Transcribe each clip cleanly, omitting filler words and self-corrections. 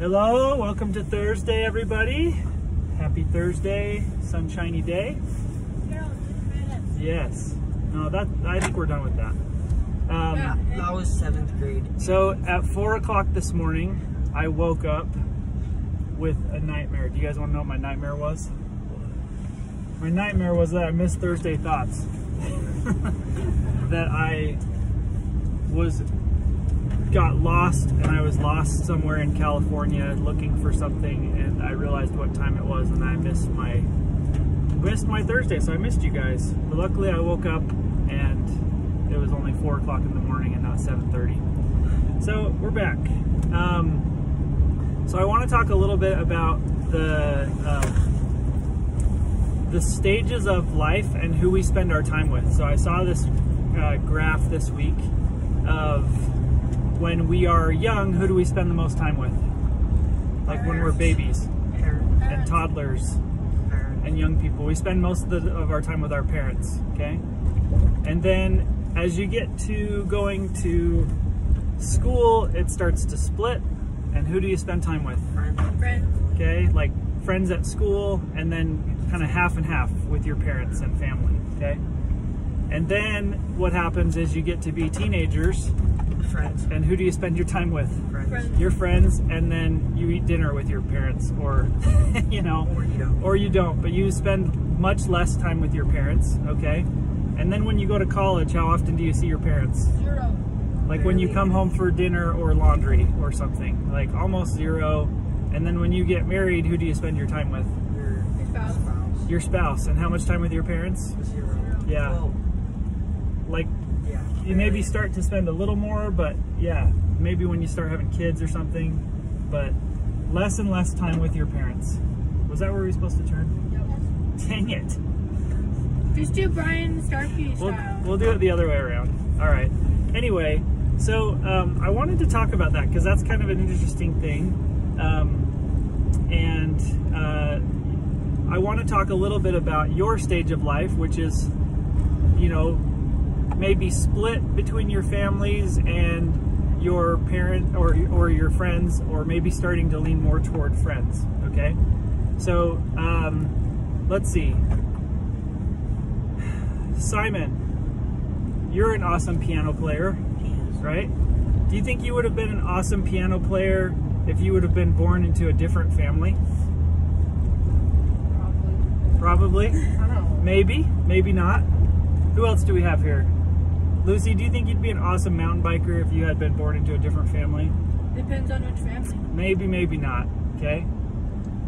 Hello, welcome to Thursday, everybody. Happy Thursday, sunshiny day. Yes. No, I think we're done with that. That was 7th grade. So at 4 o'clock this morning, I woke up with a nightmare. Do you guys want to know what my nightmare was? My nightmare was that I missed Thursday Thoughts. That I got lost, and I was lost somewhere in California looking for something, and I realized what time it was, and I missed my Thursday, so I missed you guys. But luckily I woke up and it was only 4 o'clock in the morning and not 7:30. So we're back. So I want to talk a little bit about the stages of life and who we spend our time with. So I saw this graph this week of when we are young, who do we spend the most time with? Like when we're babies and toddlers and young people. We spend most of our time with our parents, okay? And then as you get to going to school, it starts to split. And who do you spend time with? Friends. Okay, like friends at school, and then kind of half and half with your parents and family, okay? And then what happens is you get to be teenagers. Friends. And who do you spend your time with? Friends. Your friends, and then you eat dinner with your parents, or you know, or you don't, but you spend much less time with your parents, okay? And then when you go to college, how often do you see your parents? 0. Like when you come home for dinner or laundry or something, like almost 0. And then when you get married, who do you spend your time with? Your spouse. Your spouse. And how much time with your parents? 0. Yeah. Well, like, yeah. you maybe start to spend a little more, but yeah, maybe when you start having kids or something, but less and less time with your parents. Was that where we were supposed to turn? Yep. Dang it. Just do Brian Starkey style. We'll do it the other way around. All right. Anyway, so I wanted to talk about that because that's kind of an interesting thing. I want to talk a little bit about your stage of life, which is, you know, maybe split between your families and your parent or your friends, or maybe starting to lean more toward friends, okay? So let's see. Simon, you're an awesome piano player, right? Do you think you would have been an awesome piano player if you would have been born into a different family? Probably? I don't know. Maybe, maybe not. Who else do we have here? Lucy, do you think you'd be an awesome mountain biker if you had been born into a different family? Depends on which family. Maybe, maybe not, okay?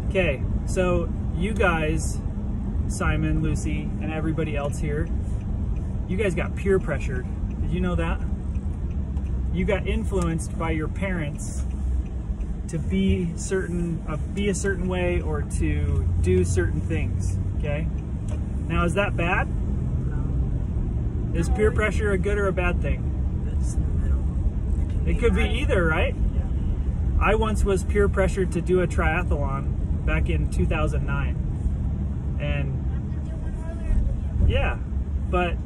Okay, so you guys, Simon, Lucy, and everybody else here, you guys got peer pressured. Did you know that? You got influenced by your parents to be a certain way or to do certain things, okay? Now, is that bad? Is peer pressure a good or a bad thing? It's in the middle. It could be either, right? Yeah. I once was peer pressured to do a triathlon back in 2009. And yeah, but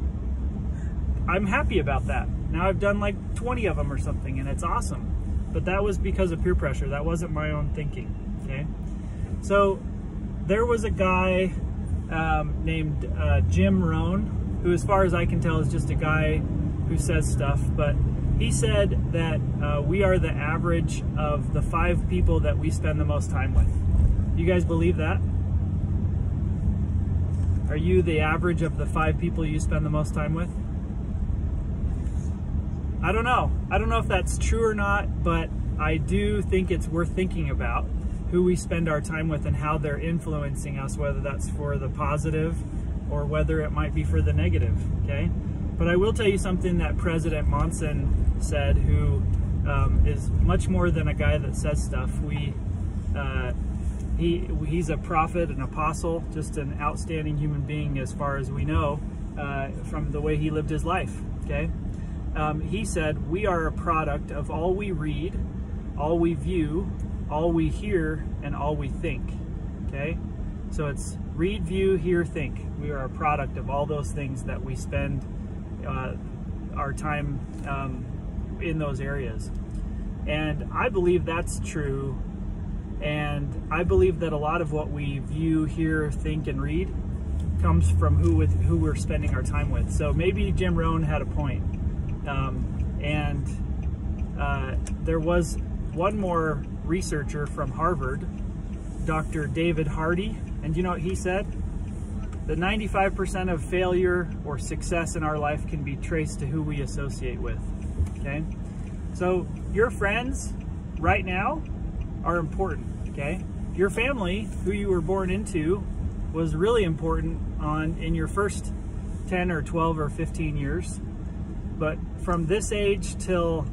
I'm happy about that. Now I've done like 20 of them or something, and it's awesome. But that was because of peer pressure. That wasn't my own thinking, okay? So there was a guy named Jim Rohn, who as far as I can tell is just a guy who says stuff, but he said that we are the average of the 5 people that we spend the most time with. You guys believe that? Are you the average of the 5 people you spend the most time with? I don't know. I don't know if that's true or not, but I do think it's worth thinking about who we spend our time with and how they're influencing us, whether that's for the positive or whether it might be for the negative, okay? But I will tell you something that President Monson said, who is much more than a guy that says stuff. He's a prophet, an apostle, just an outstanding human being as far as we know from the way he lived his life, okay? He said, we are a product of all we read, all we view, all we hear, and all we think, okay? So it's read, view, hear, think. We are a product of all those things that we spend our time in those areas. And I believe that's true And I believe that a lot of what we view, hear, think, and read comes from who we're spending our time with. So maybe Jim Rohn had a point. There was one more researcher from Harvard, Dr. David Hardy, and you know what he said? That 95% of failure or success in our life can be traced to who we associate with, okay? So your friends right now are important, okay? Your family, who you were born into, was really important in your first 10 or 12 or 15 years. But from this age till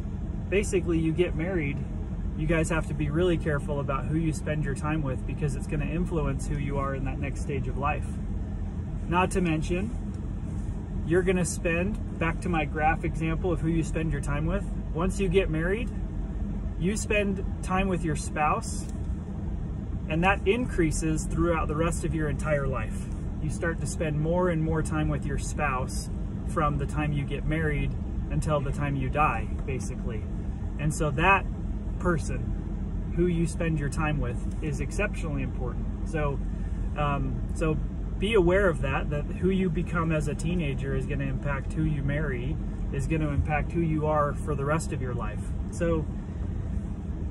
basically you get married, you guys have to be really careful about who you spend your time with, because it's going to influence who you are in that next stage of life. Not to mention, you're going to spend, back to my graph example of who you spend your time with, once you get married, you spend time with your spouse, and that increases throughout the rest of your entire life. You start to spend more and more time with your spouse from the time you get married until the time you die, basically. And so that person who you spend your time with is exceptionally important. So, so be aware of that who you become as a teenager is going to impact who you marry, is going to impact who you are for the rest of your life. So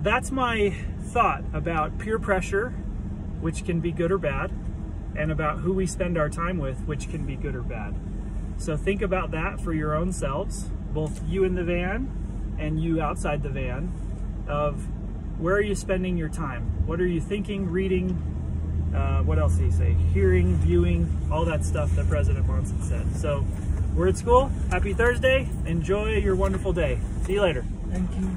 that's my thought about peer pressure, which can be good or bad, and about who we spend our time with, which can be good or bad. So think about that for your own selves, both you in the van and you outside the van, of where are you spending your time? What are you thinking, reading, what else did he say? Hearing, viewing, all that stuff that President Monson said. So we're at school. Happy Thursday. Enjoy your wonderful day. See you later. Thank you.